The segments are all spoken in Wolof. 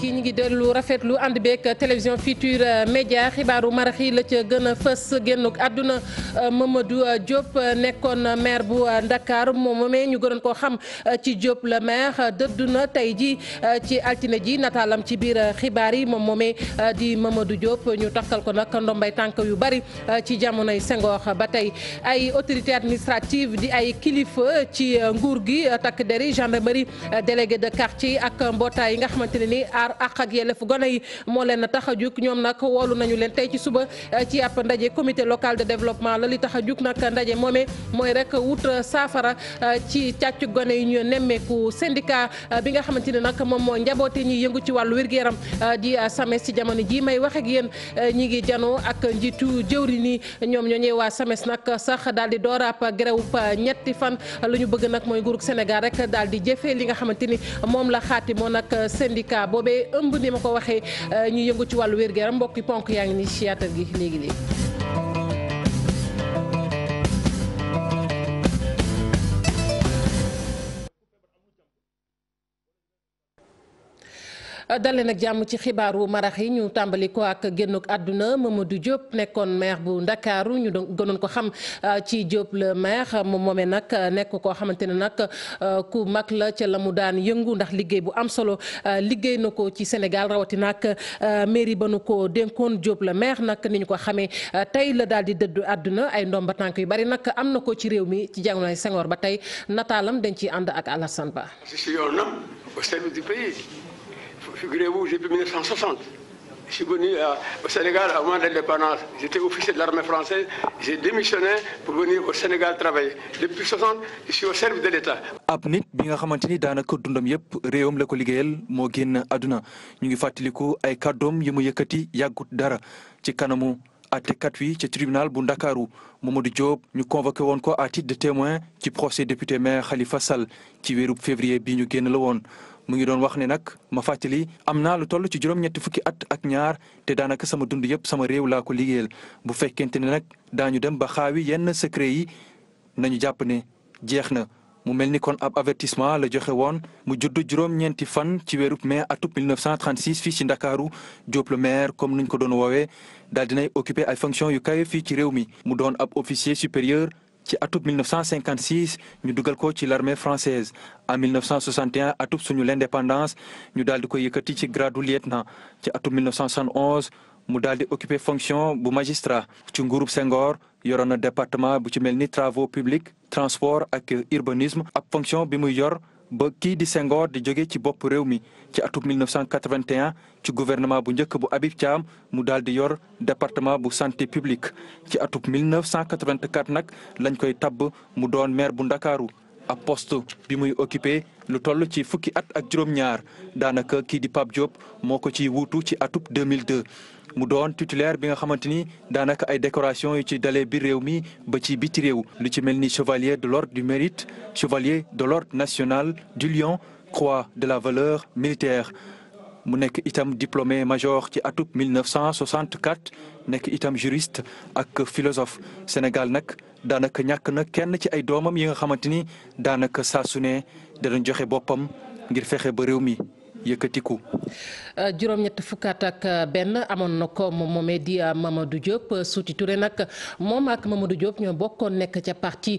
yi ñu ngi dellu rafetlu ànd beeg télévision Futurs Médias xibaaru marax yi la ca gën a fës génnuk àdduna Mamadou Diop nekkoon maire bu Dakar moomee ñu gënoon koo xam ci Diop le maire dëddu na tey ji ci altine ji nataalam ci biir xibaar yi moom moomee di Mamadou Diop ñu takkal ko nag ndombay tànk yu bari ci jamonoy Senghor ba tey ay autorité administrative di ay kilifa ci nguur gi takk deri gendarmerie délégué de quartier ak mbootaay yi nga xamante ne ni aar àq ak yelleefu gone yi moo leen tax a jug ñoom nag woolu nañu leen tey ci suba ci ab ndaje comité local de développement la li tax a jug nag ndaje moomee mooy rek wut saafara ci càcc gone yi ñu nemmeeku syndicat bi nga xamante ne nag moom moo njaboote ñi yëngu ci wàllu wér-gu-yaram di SAMES ci jamono ji may wax ak yéen ñi ngi janoo ak njiitu jëwri ni ñoom ñoo ñëwee waa SAMES nag sax daal di door ab grève ñetti fan lu ñu bëgg nag mooy nguurug Sénégal rek daal di jëfee li nga xamante ni moom la xaati moo nag syndicat boobee ëmb ni ma ko waxee ñu yëngu ci wàllu wér-gu-yaram mbokki ponk yaa ngi ni ci yaatal gi léegi-léegi dale nag jàmm ci xibaaru marax yi ñu tàmbali ko ak génnuk àdduna Mamadou Diop nekkoon maire bu Ndakaaru ñu gënoon ko xam ci Diop le maire moom moomee nag nekk koo xamante ne nag ku mag la ca la mu daan yëngu ndax liggéey bu am solo liggéey na ko ci Sénégal rawatina ak mairie ba nu ko dénkoon Diop le maire nag ni ñu ko xamee tey la daal di dëddu àdduna ay ndomba tànk yu bari nag am na ko ci réew mi ci jamonoy Senghor ba tey nataalam dañ ciy ànd ak Alassane Ba. Figurez-vous, depuis 1960, je suis venu au Sénégal au moment de l'indépendance. J'étais officier de l'armée française. J'ai démissionné pour venir au Sénégal travailler. Depuis 60, je suis au service de l'État. ab nit bi nga xamante ni daanaka dundam yëpp réewam la ko liggéeyal moo génn àdduna ñu ngi fàttaliku ay kàddoom yi mu yëkkati yàggut dara ci kanamu àttekat wi ci tribunal bu Ndakaaru Mamadou Diop ñu convoqué woon ko à titre de témoin ci procès député maire Khalifa Sall ci weeru février bi ñu génn la woon. mu ngi doon wax ne nag ma fàttali am naa lu toll ci juróom-ñetti fukki at ak ñaar te daanaka sama dund yëpp sama réew laa ko liggéeyal bu fekkente ne nag daañu dem ba xaawi yenn secret yi nañu jàpp ne jeex na mu mel ni kon ab avertissement la joxe woon mu judd juróom-ñeenti fan ci weeru mai atub 1936 fii ci Ndakaaru Diop le maire comme nuñ ko doon woowee daal dinay occupé ay fonctions yu kawe fii ci réew mi mu doon ab officier supérieur ci atub 1956 ñu dugal ko ci l'armée française en 1961 atub suñu l'indépendance ñu daal di ko yëkkati ci grade lieutenant ci atub 1971 mu daal di occuper fonction bu magistrat ci nguurub Senghor yoroon na département bu ci mel ni travaux publics transport ak urbanisme ab fonction bi muy yor ba kii di Senghor di jóge ci bopp réew mi ci atub 1981 ci gouvernement bu njëkk bu Habib Thiam mu daal di yor département bu santé publique ci atub 1984 nag lañ koy tabb mu doon maire bu Ndakaaru ab poste bi muy occupé lu toll ci fukki at ak juróom-ñaar daanaka kii di Pape Diop moo ko ci wuutu ci atub 2002 mu doon titulaire bi nga xamante ni daanaka ay décoration yu ci dalee biir réew mi ba ci biti réew lu ci mel ni chevalier de l'ordre du mérite chevalier de l'ordre national du Lion croix de la valeur militaire mu nekk itam diplômé major ci atub 1964 nekk itam juriste ak philosophe Sénégal nag daanaka ñàkk na kenn ci ay doomam yi nga xamante ni daanaka saa su ne danañ joxe boppam ngir fexe ba réew mi yëkkatiku. juróom-ñett fukkaat ak benn amoon na ko moom moomee di Mamadou Diop Souti Touré nag moom ak Mamadou Diop ñoo bokkoon nekk ca parti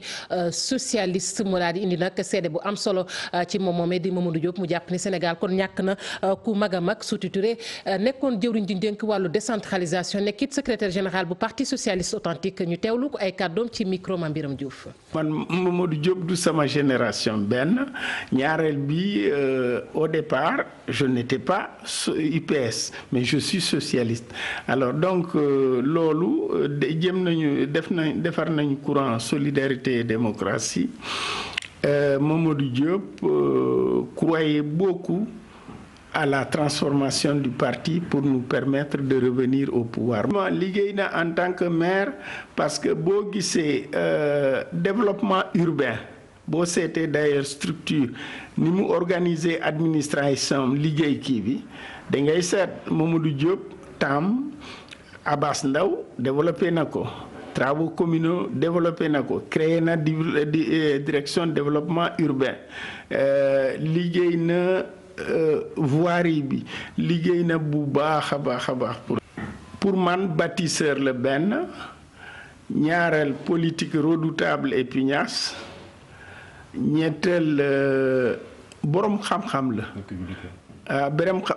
socialiste mu daal di indi nag seede bu am solo ci moom moomee di Mamadou Diop mu jàpp ni Sénégal kon ñàkk na ku mag a mag Souti Touré nekkoon jëwriñ ji dénk wàllu décentralisation nekkit secrétaire général bu parti socialiste authentique ñu teewlu ko ay kàddoom ci micro Mame Biram Diouf. man Mamadou Diop du sama génération benn ñaareel bi au départ je n'étais pas UPS mais je suis socialiste alors donc loolu jëm nañu defar nañu courant solidarité et démocratie Mamadou Diop croyait beaucoup à la transformation du parti pour nous permettre de revenir au pouvoir. liggéey na en tant que maire parce que boo gisee développement urbain boo seetee d'ailleurs structure ni mu organiser administration liggéey kii bi da ngay seet Mamadou Diop tam Abass Ndao développé na ko travaux communaux développé na ko créé na direction développement urbain liggéey na voirie bi liggéey na bu baax a baax a baax pour man bâtisseur la benn ñaareel politique redoutable et pugnace ñetteel borom xam-xam la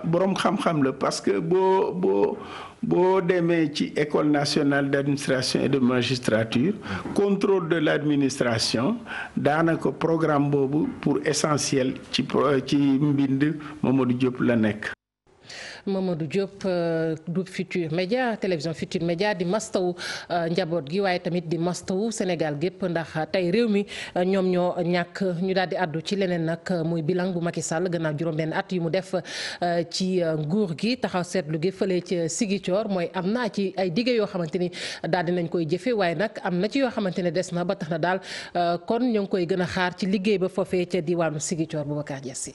borom xam-xam la parce que boo demee ci école nationale d'administration et de magistrature contrôle de l'administration daanaka programme boobu pour essentiel ci mbind Mamadou Diop la nekk. Mamadou Diop du Futur Média télévision Futur Média di mastawu njaboot gi waaye tamit di mastawu Sénégal gépp ndax tey réew mi ñoom ñoo ñàkk ñu daal di àddu ci leneen nag muy bilan bu Macky Sall gannaaw juróom-benn at yu mu def ci nguur gi taxaw seetlu gi fële ci Ziguinchor mooy am na ci ay dige yoo xamante ni daal di nañ koy jëfe waaye nag am na ci yoo xamante ne des na ba tax na daal kon ñu ngi koy gën a xaar ci liggéey ba foofee ca diwaanu Ziguinchor Boubacar Diassi.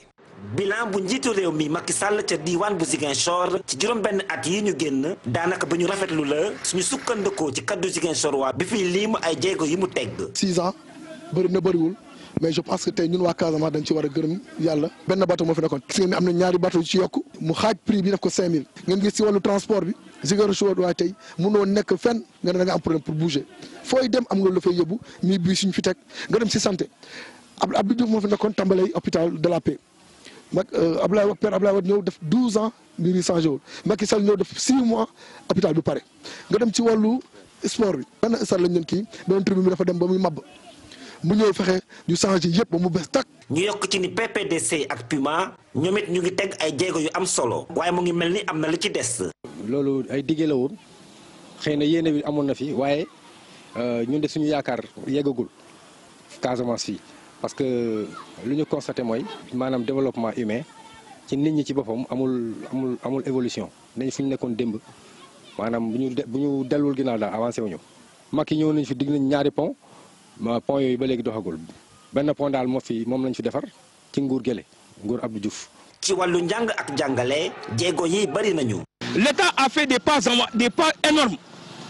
bilan bu njiitu réew mi Macky Sall ca diiwaan bu Ziguinchor ci juróom-benn at yi ñu génn daanaka ba ñu rafetlu la suñu sukkandikoo ci kaddu Ziguinchor waa bi fi liim ay jéego yi mu tegg. 6 ans bëri na bëriwul mais je pense que tey ñun waa Casamance dañ ci war a gërëm yàlla benn bateau moo fi nekkoon gis ngeen ne am na ñaari bateau yu ci yokk mu xaaj prix bi def ko 5000 ngeen gis ci wàllu transport bi Ziguinchor waaye tey mënoo nekk fenn nga ne da nga am problème pour bouger fooy dem am nga lu fay yóbbu mi bii suñu fi teg nga dem si santé Abdou Diouf moo fi nekkoon tàmbalee hôpital de la Paix. Père Abdoulaye Wade ñëw def 12 ans mbir yi changé wul Macky Sall ñëw def 6 mois hôpital bi pare nga dem ci wàllu sport bi benn stade lañ leen kii beneen tribune bi dafa dem ba muy mabb mu ñëw fexe ñu changé yëpp ba mu bees tak ñu yokk ci ni PPDC ak Puma ñoom it ñu ngi teg ay jéego yu am solo waaye mu ngi mel ni am na li ci des. loolu ay diggé la woon xëy na yéene bi amoon na fi waaye ñun de suñu yaakaar yeggagul Casamance fii. parce que lu ñu constaté mooy maanaam développement humain ci nit ñi ci boppam amul évolution nañ fu ñu nekkoon démb maanaam bu ñu delluwul ginnaaw daal avancé wuñu Macky ñëw nañ fi digg nañ ñaari pont yooyu ba léegi doxagul benn pont daal moom lañ fi defar ci nguur gële nguur Abdou Diouf. ci wàllu njàng ak jàngale jéego yi bari nañu. L'État a fait des pas énormes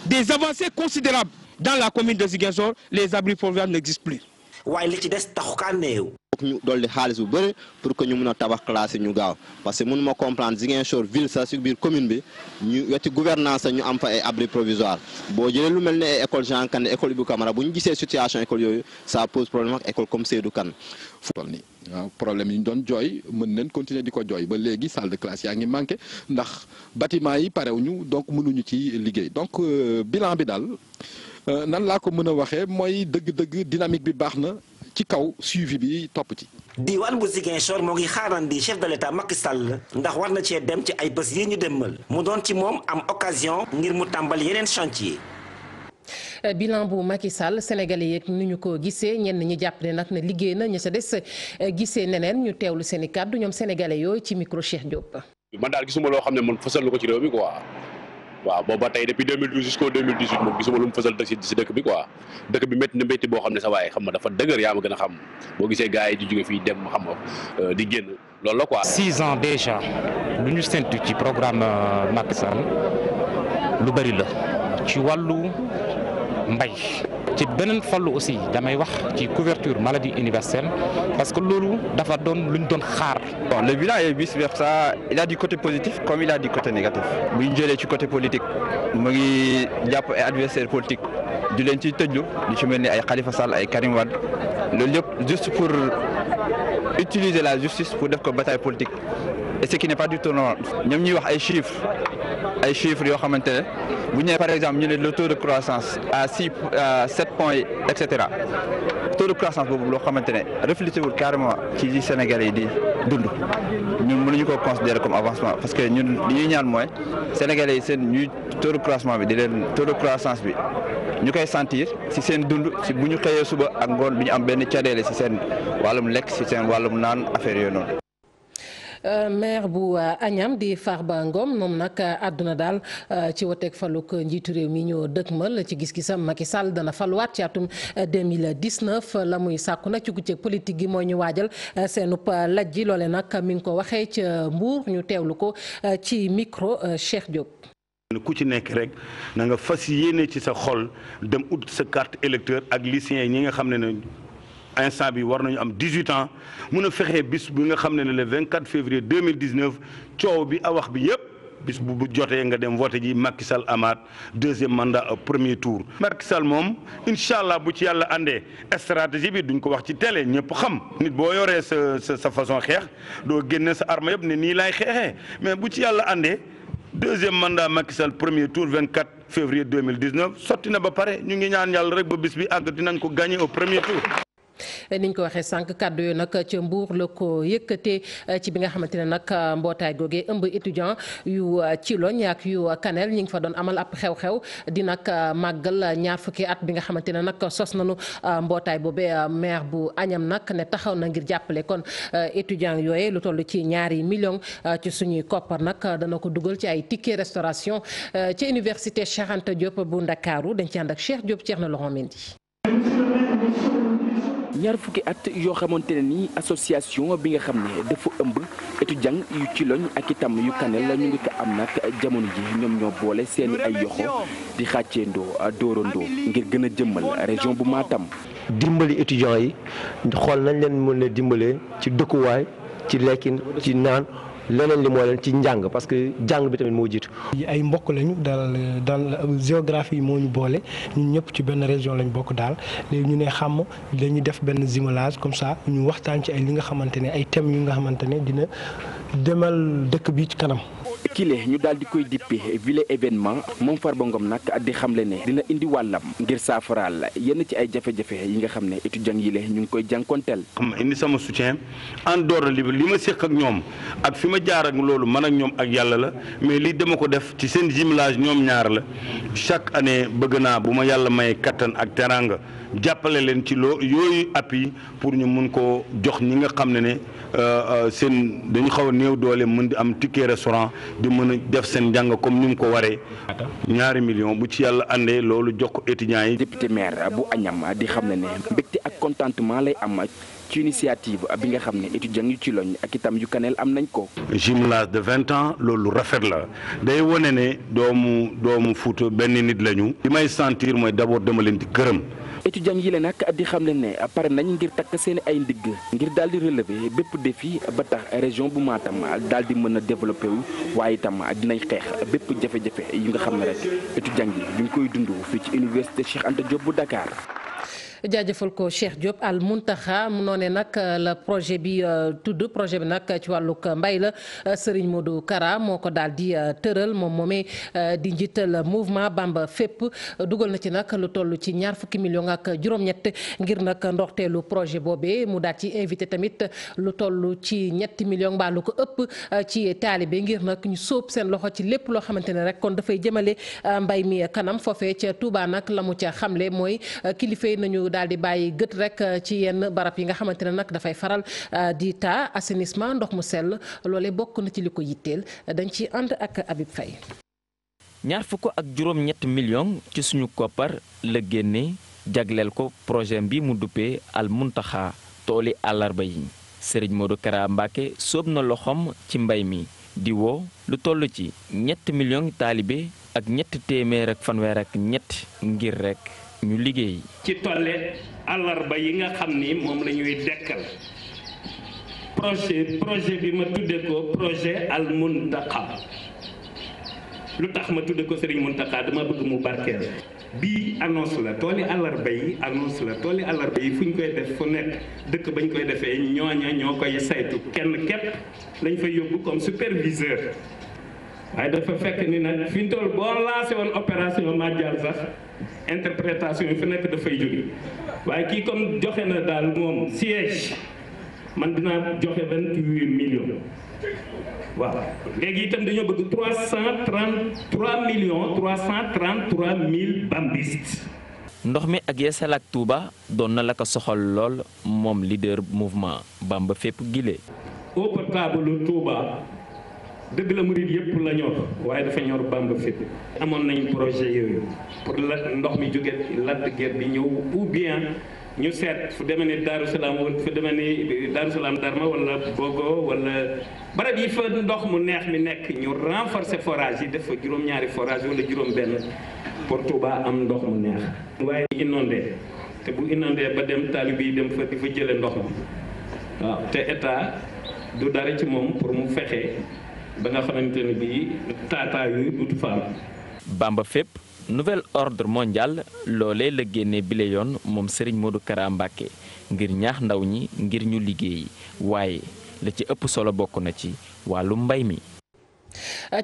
des avancées considérables dans la commune de Ziguinchor les abris provisoires n'existent plus. waaye li ci des taxu kaa néew. ñu dolli xaalis bu bëri pour que ñu mun a tabax classe yi ñu gaaw parce que mun ma comprendre Ziguinchor ville sax si biir commune bi ñu weti gouvernance ñu am fa ay abri provisoire boo jëlee lu mel ne ay école Jean Kandé école Ibou Camara bu ñu gisee situation école yooyu ça pose problème ak école comme Seydou Kane. fu toll nii waaw problème yi ñu doon jooy mën nañ continuer di ko jooy ba léegi salle de classe yaa ngi manqué ndax bâtiment yi parewuñu donc mënuñu ci liggéey donc bilan bi daal nan laa ko mën a waxee mooy dëgg-dëgg dynamique bi baax na. ci kaw suivi bi topp ci. diwaan bu Ziguinchor moo ngi xaarandi chef de l'État Macky Sall ndax war na cee dem ci ay bés yi ñu demmal mu doon ci moom am occasion ngir mu tàmbali yeneen chantier. bilan bu Macky Sall Sénégalais yeeg ni ñu ko gisee ñenn ñi jàpp ne nag ne liggéey na ña sa des gisee neneen ñu teewlu seen i kàddu ñoom sénégalais yooyu ci micro Cheikh Diop. man daal gisuma loo xam ne man fësal na ko ci réew mi quoi. waaw booba tey depuis 2012 jusqu'au 2018 moom gisuma lu mu fësal si dëkk bi quoi dëkk bi métti na métti boo xam ne sa waaye xam nga dafa dëgër yaa ma gën a xam boo gisee gars yi di jóge fii dem xam nga di génn loolu la quoi. 6 ans déjà lu ñu séntu ci programme Macky Sall lu bëri la ci wàllu mbay ci beneen fàllu aussi damay wax ci couverture maladie universelle parce que loolu dafa doon lu ñu doon xaar. Bon, le bilan est vice versa, il a du côté positif comme il a du côté négatif. bu ñu jëlee ci côté politique mu ngi jàpp ay adversaires politiques di leen ciy tëjlu di ci mel ni ay Khalifa Sall ay Karim Wade loolu yëpp juste pour utiliser la justice pour def ko bataille politique et ce qui n'est pas du tout normal. ñoom ñuy wax ay chiffres yoo xamante ne bu ñu nee par exemple ñu ne le taux de croissance à 7 points et cetera taux de croissance boobu loo xamante ne reflété wul carrément ci li Sénégalais yi di dund ñun mënuñu ko considérer comme avancement parce que ñun li ñuy ñaan mooy Sénégalais yi seen ñuy taux de croissance bi di leen taux de croissance bi ñu koy sentir ci seen dund ci bu ñu xëyee suba ak ngoon bi ñu am benn cadeele ci seen wàllum lekk ci seen wàllum naan affaire yooyu noonu. maire bu Agnam di Farba Ngom moom nag àdduna daal ci woteeg faluk njiitu réew mi ñoo dëkkmal ci gis-gisam Macky Sall dana faluwaat ci atum 2019 la muy sàkku nag ci guccëg politique gi mooy ñu waajal seenub laj ji loole nag mi ngi ko waxee ca Mbour ñu teewlu ko ci micro Cheikh Diop. ku ci nekk rek na nga fas yéene ci sa xol dem ut sa carte électeur ak lycéens yi ñi nga xam ne instant bi war nañu am 18 ans mun a fexe bis bi nga xam ne le 24 février 2019 coow bi wax bi yëpp bis bu jotee nga dem voté ji Macky Sall amaat deuxième mandat au premier tour. Macky Sall moom incha allah bu ci yàlla àndee stratégie bi duñ ko wax ci télé ñëpp xam nit boo yoree sa façon xeex doo génne sa arme yëpp ne nii laay xeexee mais bu ci yàlla àndee deuxième mandat Macky Sall premier tour 24 février 2019 sotti na ba pare ñu ngi ñaan yàlla rek ba bis bi àgg dinañ ko gagné au premier tour. niñ ko waxee sànq kàddu yooyu nag ca Mbour la ko yëkkatee ci bi nga xamante ne nag mbootaay googee ëmb étudiant yu Thilogne ak yu Kanel ñi ngi fa doon amal ab xew-xew di nag màggal ñaar fukki at bi nga xamante ne nag sos nañu mbootaay boobee maire bu Agnam nag ne taxaw na ngir jàppale kon étudiant yooyu lu toll ci ñaari millions ci suñuy koppar nag dana ko dugal ci ay ticket restauration ci université Cheikh Anta Diop bu Ndakaaru dañ ci ànd ak Cheikh Diop Thierno Laurent Mendy. ñaar fukki at yoo xamante ne ni association bi nga xam ne dafa ëmb étudiant yu Thilogne ak itam yu Kanel ñu ngi ko am nag jamono ji ñoom ñoo boole seeni ay yoxo di xàcceendoo dóorandoo ngir gën a jëmmal région bu Matam. dimbali étudiants yi xool nañ leen mën a dimbalee ci dëkkuwaay ci lekkin ci naan leneen li moo leen ci njàng parce que jàng bi tamit moo jiitu. ay mbokk lañu dans géographie moo ñu boole ñun ñëpp ci benn région lañ bokk daal léegi ñu ne xam dañuy def benn jumelage comme ça ñu waxtaan ci ay li nga xamante ne ay thèmes yu nga xamante ne dina demal dëkk bi ci kanam. kile ñu daal di koy dippe ville événement moom Farba Ngom nag di xamle ne dina indi wàllam ngir saafaraal yenn ci ay jafe-jafe yi nga xam ne étudiants yi ñu ngi koy jànkonteel. xam indi sama soutien en dehors li ma séq ak ñoom ak fi ma jaar ak loolu man ak ñoom ak yàlla la mais lii dama ko def ci seen jumelage ñoom ñaar la chaque année bëgg naa bu ma yàlla may kattan ak teranga jàppale leen ci yooyu appui pour ñu mun koo jox ñi nga xam ne seen dañu xaw a néew doole mën di am ticket restaurant di mën a def seen njàng comme ni mu ko waree. ñaari millions bu ci yàlla àndee loolu jox ko étudiants yi. député maire bu Agnam di xam ne mbégte ak contentement lay am ci initiative bi nga xam ne étudiants yu Thilogne ak itam yu Kanel am nañ ko. jumelage de 20 ans loolu rafet la day wane ne doomu Fuuta benn nit lañu. li may sentir mooy d'abord dama leen di gërëm. étudiants yi la nag di xam ne pare nañ ngir takk seen ay ndigg ngir daal di relever bépp défi ba tax région bu Matam daal di mën a développé wu waaye itam dinañ xeex bépp jafe-jafe yi nga xam ne rek étudiants yi ñu ngi koy dund fii ci université Cheikh Anta Diop bu Dakar. jaajëfal ko Cheikh Diop Al Muntaxa mu noonee nag la projet bi tudd projet bi nag ci wàllug mbay la Serigne Modou Kara moo ko daal di tëral moom moomee di njiital mouvement Bamba fépp dugal na ci nag lu toll ci ñaar fukki millions ak juróom-ñett ngir nag ndorteelu projet boobee mu daal ci invité tamit lu toll ci ñetti millions mbaa lu ko ëpp ci taalibe ngir nag ñu sóob seen loxo ci lépp loo xamante ne rek kon dafay jëmale mbay mi kanam foofee ca Touba nag la mu ca xamle mooy kilifa yi nañu daal di bàyyi gët rek ci yenn barab yi nga xamante ne nag dafay faral di taa assainissement ndox mu sell loolee bokk na ci li ko yitteel dañ ci ànd ak Habib Faye. ñaar fukk ak juróom-ñett millions ci suñu koppar la génne jagleel ko projet bi mu duppee Al Muntaxa tooli àllarba yi Serigne Modou Kara Mbacké sóob na loxoom ci mbay mi di woo lu toll ci 7 millions taalibe ak 3fanweer ngir rek ñu liggéey. ci tolle àllarba yi nga xam ni moom la ñuy dekkal projet bi ma tudde ko projet Al Muntaxa lu tax ma tudde ko Serigne Muntaxa dama bëgg mu barkeel bii annonce la tooli àllarba yi annonce la tooli àllarba yi fu ñu koy def fu nekk dëkk bañ koy defee ñooña ñoo koy saytu kenn képp lañ fay yóbbu comme superviseur waaye dafa fekk ni nag fi ñu toll boo lancé woon opération Madial sax interprétation yi fi nekk dafay jóge waaye kii comme joxe na daal moom siège man dinaa joxe 28 millions waaw léegi itam dañoo bëgg 333 mille bambistes. ndox mi ak Yeesal ak Touba doon na la ko soxal lool moom leader mouvement Bamba fépp gile. eau potable Touba dëgg la murid yëpp la ñor waaye dafa ñor Bamba fépp. amoon nañ projet yooyu pour la ndox mi jóge Lac de Guiers bi ñëw ou bien ñu seet fu demee ni Darou Salaam wala fu demee ni Darou Salaam Darma wala Bogo wala barab yi fa ndox mu neex mi nekk ñu renforcer forage yi def fa juróom-ñaari forage wala juróom-benn pour Touba am ndox mu neex. waaye inondé te bu inondé ba dem taalibe yi dem fa di fa jële ndox mi waaw te état du dara ci moom pour mu fexe ba nga xamante ne bii taataa yu dutu fa am. Bamba fépp nouvel ordre mondial loolee la génnee bile yoon moom Serigne Modou Kara Mbacké ngir ñaax ndaw ñi ngir ñu liggéey waaye la ci ëpp solo bokk na ci wàllu mbay mi.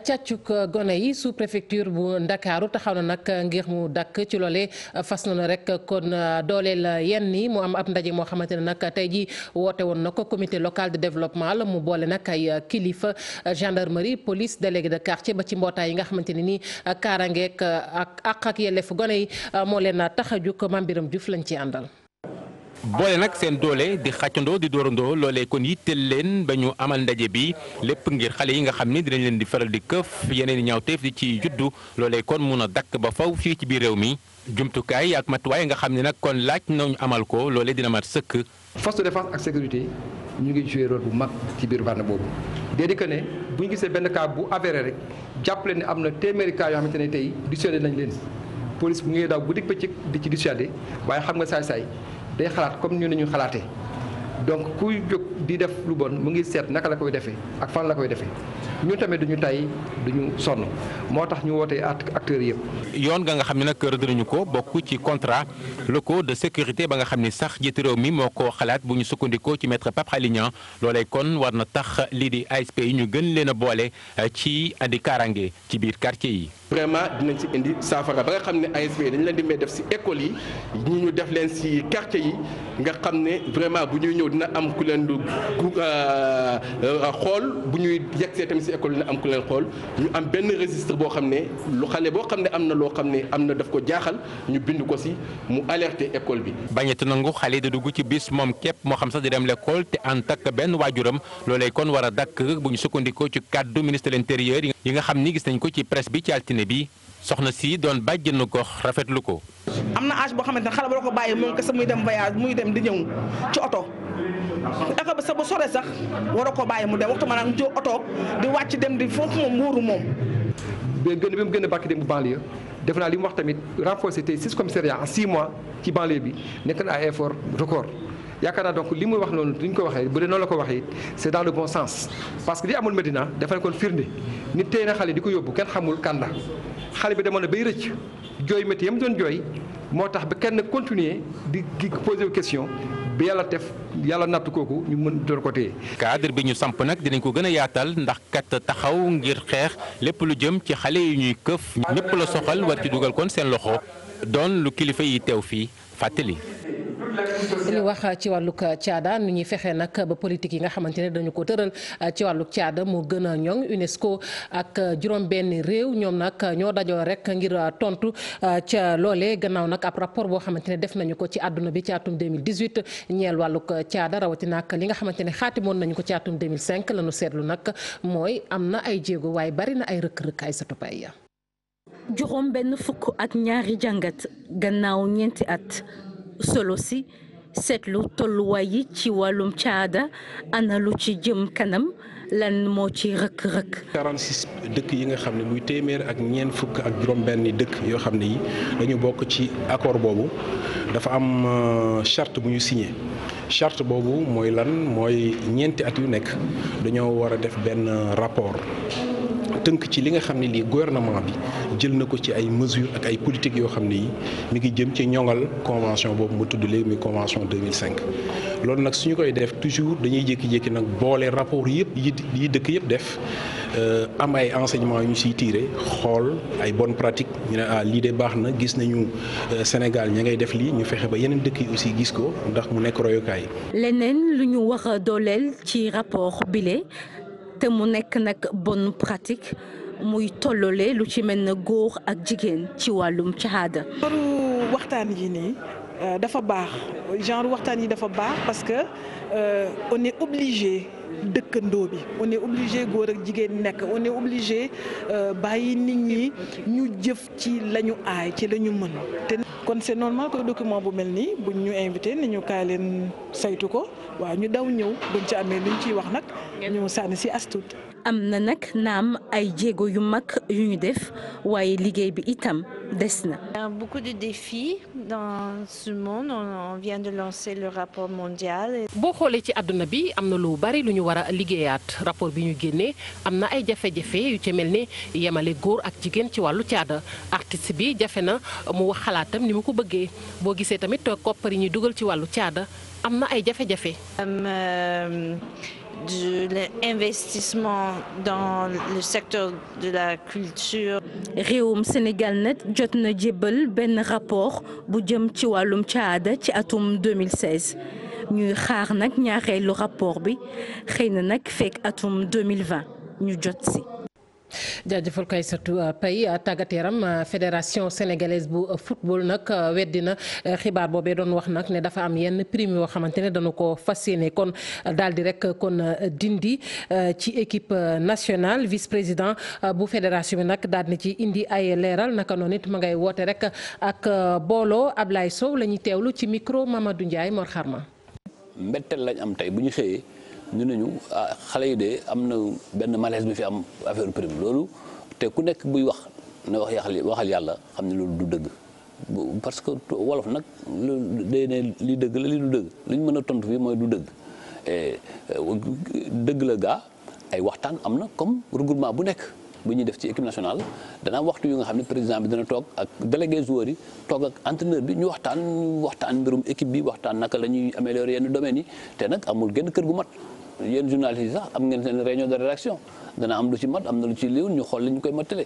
càccuk gone yi sous préfecture bu Ndakaaru taxaw na nag ngir mu dakk ci loolee fas na rek kon dooleel yenn ni mu am ab ndaje moo xamante ne nag tey ji woote woon na ko comité local de développement la mu boole nag ay kilifa gendarmerie police délégué de quartier ba ci mbootaay yi nga xamante ne nii kaarangeek ak yelleef gone yi moo leen tax a jug Mame Birame Diouf lañ ci àndal. boole nag seen doole di xàccandoo di doorandoo loolee kon yitteel leen ba ñu amal ndaje bi lépp ngir xale yi nga xam ne dinañ leen di faral di këf yeneen i ñaawteef di ci juddu loolee kon mun a dakk ba faw fii ci biir réew mi jumtukaay ak matuwaay nga xam ne nag kon laaj nañu amal ko loolee dina mat sëkk. force de défense ak sécurité ñu ngi joué rôle bu mag ci biir wàll boobu déedéet que ne bu ñu gisee benn cas bu avéré rek jàppale ne am na téeméeri cas yoo xamante ne tey dissuadé nañ leen police bu ngay daw bu dig bëccëg di ci dissuadé waaye xam nga saay-saay day xalaat comme ñu ne ñu xalaatee donc kuy jóg di def lu bon mu ngi seet naka la koy defee ak fan la koy defee ñun tamit duñu tay duñu sonn moo tax ñu wootee acteurs yëpp. yoon nga xam ne nag rëdd nañu ko bokk ci contrat locaux de sécurité ba nga xam ne sax jiitu réew mi moo ko xalaat bu ñu sukkandikoo ci maître Pape Alé Niang loolee kon war na tax lii di ASP yi ñu gën leen a boole ci andi kaaraange ci biir quartier yi. vraiment dinañ ci indi saafara ba nga xam ne ASP yi dañu leen di may def ci école yi ñi ñu def leen ci quartier yi nga xam ne vraiment bu ñuy ñëw dina am ku leen du xool bu ñuy yegsee tamit ci école dina am ku leen xool ñu am benn registre boo xam ne lu xale boo xam ne am na loo xam ne am na daf ko jaaxal ñu bind ko ci mu alerter école bi. bañati nangu xale di dugg ci bis moom képp moo xam sax di dem l'école te ànd ak benn waajuram loolee kon war a dakk bu ñu sukkandikoo ci kàddu ministre de l'intérieur yi nga xam ni gis nañ ko ci presse bi ci altine bi soxna si doon bàjjenu gox rafetlu ko. am na âge boo xamante ne xale ba la ko bàyyi moom kese muy dem voyage muy dem di ñëw ci oto école bi sax bu sore sax waroo ko bàyyi mu dem waxtu maanaam jóg oto di wàcc dem di foofu moom wóoru moom. bi mu gën a barki dem bu banlieue def naa li mu wax tamit renforcer tey 6 commissariats en 6 mois ci banlieue bi nekk na ay effort record. yaakaar naa donc li muy wax noonu li ñu ko waxee bu dee noonu la ko waxee c'est dans le bon sens parce que li amul Medina dafa nekkoon firnde nit tey na xale di ko yóbbu kenn xamul kan la xale bi demoon na bay rëcc jooy métti yam doon jooy moo tax ba kenn continuer di poser question bi yàlla natt kooku ñu mën door ko téye. cadre bi ñu samp nag dinañ ko gën a yaatal ndax kat taxaw ngir xeex lépp lu jëm ci xale yi ñuy këf ñëpp la soxal war ci dugal kon seen loxo doon lu kilifa yi teew fii fàttali. ñu wax ci wàllug caada nu ñuy fexe nag ba politique yi nga xamante ne dañu ko tëral ci wàllug caada mu gën a ñoŋ UNESCO ak juróom-benn réew ñoom nag ñoo dajoo rek ngir tontu ca loolee gannaaw nag ab rapport boo xamante ne def nañu ko ci àdduna bi ci atum 2018 ñeel wàllug caada rawatina ak li nga xamante ne xaatimoon nañu ko ci atum 2005 la ñu seetlu nag mooy am na ay jéego waaye bari na ay rëkk-rëkk ay sa topay ya juróom benn fukk ak ñaari jàngat gannaaw ñeenti at. solo si seetlu tolluwaay yi ci wàllum caada ana lu ci jëm kanam lan moo ci rëkk-rëkk. 46 dëkk yi nga xam ne muy téeméer ak ñeent fukk ak juróom-benni dëkk yoo xam ne yi dañu bokk ci accord boobu dafa am charte bu ñu signé charte boobu mooy lan mooy ñeenti at yu nekk dañoo war a def benn rapport. tënk ci li nga xam ne lii gouvernement bi jël na ko ci ay mesures ak ay politiques yoo xam ne yi mi ngi jëm ci ñoŋal convention boobu mu tudd léegi muy convention 2005 loolu nag suñu koy def toujours dañuy jékki-jékki nag boole rapport yëpp yi dëkk yëpp def am ay enseignements yu ñu siy tiire xool ay bonnes pratiques ñu ne lii de baax na gis nañu Sénégal ña ngay def lii ñu fexe ba yeneen dëkk yi aussi gis ko ndax mu nekk royukaay. leneen lu ñu wax a dooleel ci rapport bile. te mu nekk nag bonne pratique muy tollole lu ci mel ne góor ak jigéen ci wàllum caada. genre waxtaan yi nii dafa baax genre waxtaan yi dafa baax parce que on est obligé dëkkandoo bi on est obligé góor ak jigéen nekk on est obligé bàyyi nit ñi ñu jëf ci la ñu aay ci la ñu mën te kon c'est normal que document bu mel nii buñ ñu invité ni ñu kaay leen saytu ko waaw ñu daw ñëw buñ ci amee luñ ciy wax nag ñu sànni si astut. am na nag naam ay jéego yu mag yu ñu def waaye liggéey bi itam des na. Il y a beaucoup de défis dans ce monde. On vient de lancer le rapport mondial. boo xoolee ci àdduna bi am na lu bari lu ñu war a liggéeyaat rapport bi ñu génnee am na ay jafe-jafe yu ci mel ni yemale góor ak jigéen ci wàllu caada artiste bi jafe na mu wax xalaatam ni mu ko bëggee boo gisee tamit koppar yi ñuy dugal ci wàllu caada am na ay jafe-jafe. De l'investissement dans le secteur de la culture. réewum Sénégal nag jot na jébbal benn rapport bu jëm ci wàllum caada ci atum 2016 ñuy xaar nag ñaareelu rapport bi xëy na nag fekk atum 2020 ñu jot si. jaajëfal ko Aïssatou Paye tàggat yaram fédération sénégalaise bu football nag weddina xibaar boobee doon wax nag ne dafa am yenn prime yoo xamante ne dañu ko fas yéene kon daal di rek kon dindi ci équipe nationale vice-président bu fédération bi nag daal di ci indi ay leeral naka noonu it ma ngay woote rek ak booloo Ablaye Sow la ñuy teewlu ci micro Mamadou Ndiaye Mor Xarma. mbetteel lañ am tey bu ñu xëyee. ñu ne ñu xale yi de am na benn malaise bi fi am affaire prime loolu te ku nekk buy wax na waxal yàlla xam ne loolu du dëgg parce que wolof nag day ne lii dëgg la lii du dëgg li ñu mën a tontu fii mooy du dëgg dëgg la gaa ay waxtaan am na comme regroupement bu nekk bu ñuy def ci équipe nationale dana am waxtu yu nga xam ne président bi dana toog ak délégué joueurs yi toog ak entraîneur bi ñu waxtaan mbirum équipe bi waxtaan naka la ñuy améliorer yenn domaines yi te nag amul genn kër gu mat. yéen journalistes yi sax am ngeen seen réunion de rédaction dana am lu ci mat am na lu ci liwul ñu xool li ñu koy matale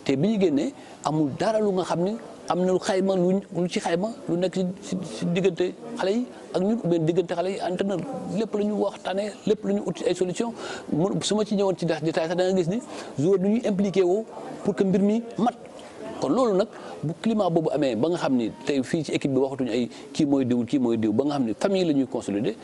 te bi ñu génnee amul dara lu nga xam ni am na lu xayma lu ci xayma lu nekk ci diggante xale yi ak ñun ou bien diggante xale yi entraîneur lépp la ñu waxtaanee lépp la ñu ut ay solution su ma ci ñëwoon ci détail sax da nga gis ni joueur du ñuy impliqué woo pour que mbir mi mat kon loolu nag bu climat boobu amee ba nga xam ni tey fii ci équipe bi waxatuñu ay kii mooy diw ba nga xam ni famille la ñuy consolider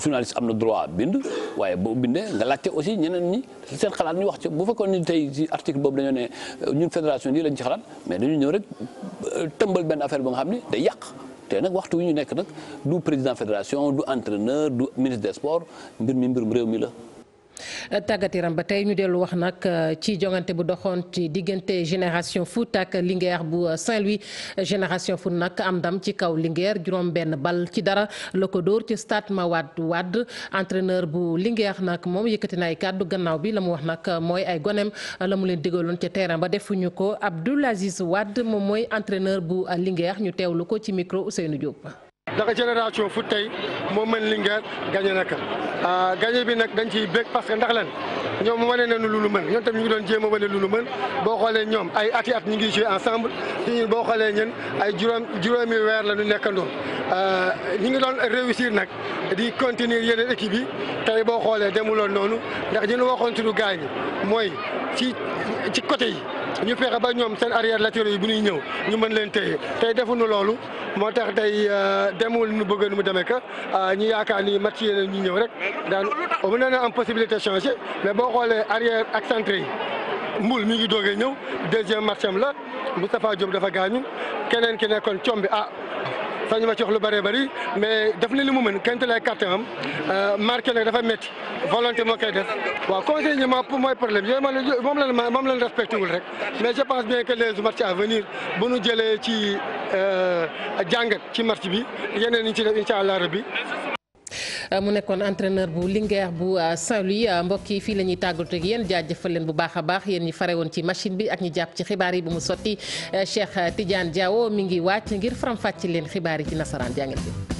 journaliste am na droit bind waaye boo bindee nga laajte aussi ñeneen ñi seen xalaat ñu wax ci bu fekkoon ni tey ci article boobu dañoo ne ñun fédération lii lañ ci xalaat mais dañu ñëw rek tëmbal benn affaire ba nga xam ni day yàq te nag waxtu wi ñu nekk nag du président fédération du entraîneur du ministre des sports mbirum réew mi la. tàggat yaram ba tey ñu dellu wax nag ci jongante bu doxoon ci diggante génération foot ak Linguère bu Saint-Louis génération foot nag am ndam ci kaw Linguère juróom-benn bal ci dara la ko dóor ci stade Mawade Wade entraîneur bu Linguère nag moom yëkkati na ay kàddu gannaaw bi la mu wax nag mooy ay gonem la mu leen digaloon ca terrain ba defuñu ko Abdoul Aziz Wade moom mooy entraîneur bu Linguère ñu teewlu ko ci micro Ousseynou Diop. ndax génération foot tey moo mën Linguère gagné na ko gagné bi nag dañ ciy bég parce que ndax lan ñoom wane nañu lu lu mën ñoom tam ñu ngi doon jéem a wane lu lu mën boo xoolee ñoom ay ati at ñu ngi joué ensemble te ñun boo xoolee ñun ay juróomi weer la ñu nekkandoo ñu ngi doon réussir nag di continuer yeneen équipe yi tey boo xoolee demuloon noonu ndax ñu waxoon suñu gars ñi mooy ci côté yi ñu fexe ba ñoom seen arrière latéraux yi bu ñuy ñëw ñu mën leen téye tey defuñu loolu moo tax tey demul nu bëgg nu mu demee que ñu yaakaar ni match yeneen ñu ñëw rek daan mën na am possibilité changer mais boo xoolee arrière ak centre yi Mbul mi ngi doogee ñëw deuxième match am la Moustapha Diop dafa gaañu keneen ki nekkoon com bi sañu ma ci wax lu bëree bëri mais def na li mu mën kente lay carte am marqué nag dafa métti volonté moo koy def waaw conseillement pour mooy problème yooyu moom lañ respecté wul rek mais je pense bien que les matchs à venir bu ñu jëlee ci jàngat ci match bi yeneen yi ci def incha allah rabbi mu nekkoon entraîneur bu Linguère bu Saint-Louis mbokk yi fii la ñuy tàggatoo ak yéen jaajëfal leen bu baax a baax yéen ñi fare woon ci machine bi ak ñi jàpp ci xibaar yi bu mu sotti Cheikh Tidiane Diawo mi ngi wàcc ngir faram-fàcce leen xibaar yi ci nasaraan jaa ngeen